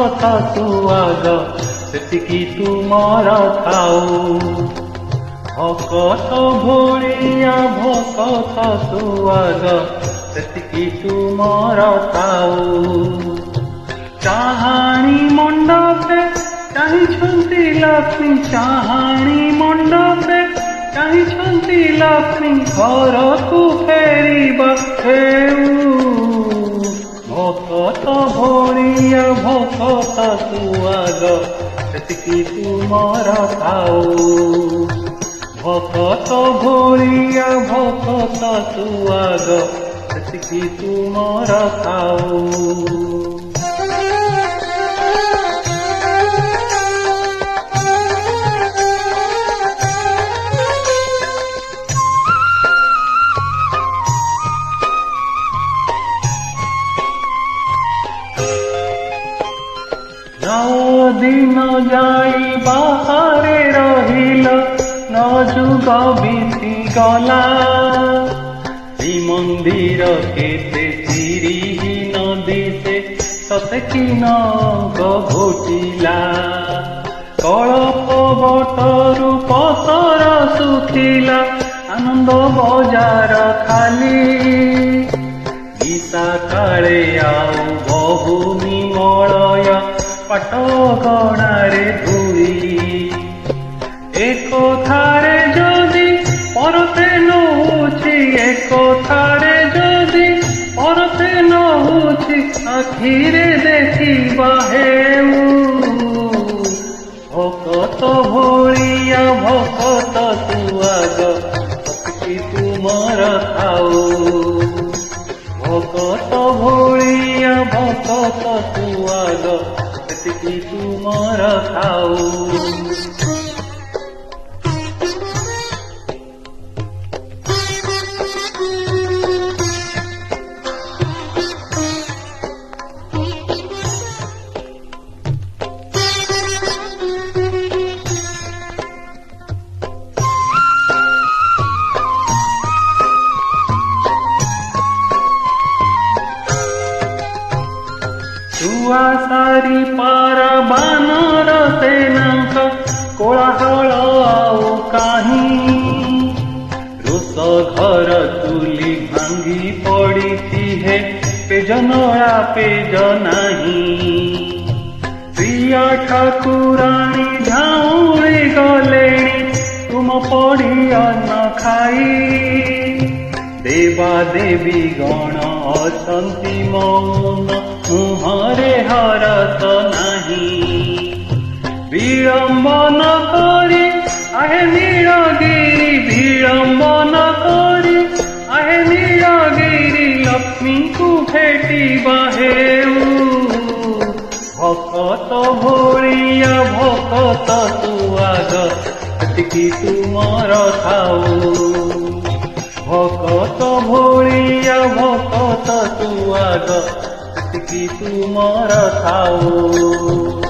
ଭକତ ତୁ ଆଗ ସେତିକି ତୁମର ଥାଉ। ଭକତ ଭଳିଆ ଭକତ ତୁ ଆଗ ସେତିକି ତୁମର ଥାଉ। ଚାହାଣି ମଣ୍ଡପେ ଚାହିଁଛନ୍ତି ଲକ୍ଷ୍ମୀ, ଚାହାଣି ମଣ୍ଡପେ ଚାହିଁଛନ୍ତି ଲକ୍ଷ୍ମୀ, ଘରକୁ ଫେରିବା ହେଉ। ଭକତ ଭଳିଆ ଭକତ ତୁ ଆଗ ସେତିକି ତୁମର ଥାଉ। ଭକତ ଭଳିଆ ଭକତ ତୁ ଆଗ ସେତିକି ତୁମର ଥାଉ। ଦିନ ଯାଇ ବାହାରେ ରହିଲ, ନ ଯୁଗ ବିତିଗଲା। ଶ୍ରୀମନ୍ଦିର କେତେ ଚିରିହୀନ ଦିଶେ, ସତେ କି ନଗ ଘୋଟିଲା। କଳପ ବଟରୁ ପସର ଶୁଖିଲା, ଆନନ୍ଦ ବଜାର ଖାଲି। ଗୀତା କାଳେ ଆଉ ବହୁ ନିମଳୟ, ପାଟ ଗଣାରେ ଧୂଳି। ଏକଥାରେ ଯଦି ପରତେ ନହୁଛି, ଏକଥାରେ ଯଦି ପରତେ ନହୁଛି, ଆଖିରେ ଦେଖିବା ହେଉ। ଭକତ ଭଳିଆ ଭକତ ତୁ ଆଗ ସେତିକି ତୁମର ଥାଉ। ଭକତ ଭଳିଆ ଭକତ ତୁ ଆଗ ସେତିକି ତୁମର ଥାଉ। ଛୁଆ ସାରି ପାର ବାନର ସେନାଙ୍କ କୋଳାହଳ ଆଉ କାହିଁ। ରୋଷ ଘର ଚୁଲି ଭାଙ୍ଗି ପଡ଼ିଛି, ହେ ପେଜ ନଳା ପେଜ ନାହିଁ। ପ୍ରିୟା ଠାକୁରାଣୀ ଝାଉଁଳି ଗଲେଣି, ତୁମ ପଡ଼ିଆ ନ ଖାଇ। ଦେବା ଦେବୀ ଗଣ ଅଛନ୍ତି ମୌନ, ମୁହଁରେ ହରସ ନାହିଁ। ବିଳମ୍ବନ କରି ଆହେ ନୀଳଗିରି, ବିଳମ୍ବନ କରି ଆହେ ନୀଳଗିରି, ଲକ୍ଷ୍ମୀଙ୍କୁ ଭେଟିବା ହେଉ। ଭକତ ଭଳିଆ ଭକତ ତୁ ଆଗ ସେତିକି ତୁମର ଥାଉ। ଭକତ ଭଳିଆ ଭକତ ତୁ ଆଗ ସେତିକି ତୁମର ଥାଉ।